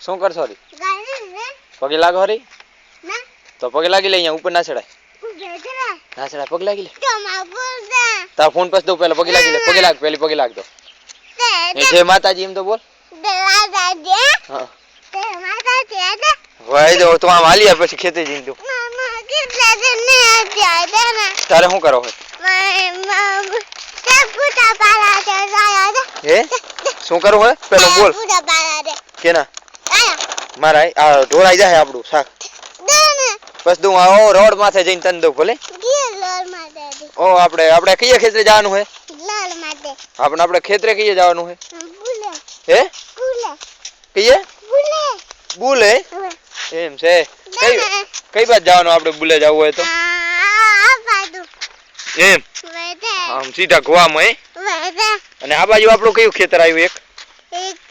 શું કર સોરી પગે લાગો હરી તો પગે લાગી લે અહીંયા ઉપર ના ચડાય ના ચડાય પગે લાગી લે તાર ફોન પાસ દો પેલા પગે લાગી લે પગે લાગ પેલી પગે લાગ દો એ જય માતાજી એમ તો બોલ હા ભાઈ દો તો આમ હાલી પછી ખેતે જઈને દો તારે શું કરો હે શું કરું હોય પેલો બોલ કેના મારા આ ઢોળાઈ જાય આપણું શાક બસ દઉં આ રોડ માથે જઈને તને દઉં ભલે ઓ આપણે કઈએ ખેતરે જવાનું હોય આપણે ખેતરે કઈએ જવાનું હોય હે કઈએ બુલે એમ છે કઈ બાજુ જવાનું આપણે બુલે જવું હોય તો એમ આમ સીધા ગોવામાં અને આ બાજુ આપણું કયું ખેતર આવ્યું એક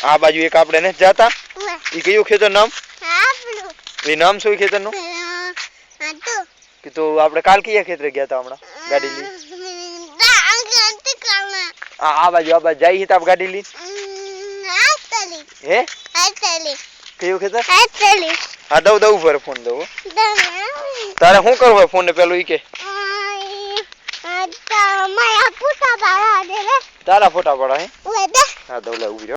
આ બાજુ એક આપણે ને જાતા ઈ કયું ખેતર નામ એ નામ શું ખેતર નું કે તો આપણે કાલ કયા ખેતરે ગયા હતા હમણાં ગાડી લઈ આ બાજુ જઈ તો ગાડી લઈ હે કયું ખેતર હા દઉં ફર ફોન દઉં તારે શું કરવું હોય ફોન ને પેલું ઈ કે તારા ફોટા પાડા હે હા દઉં લે ઉભી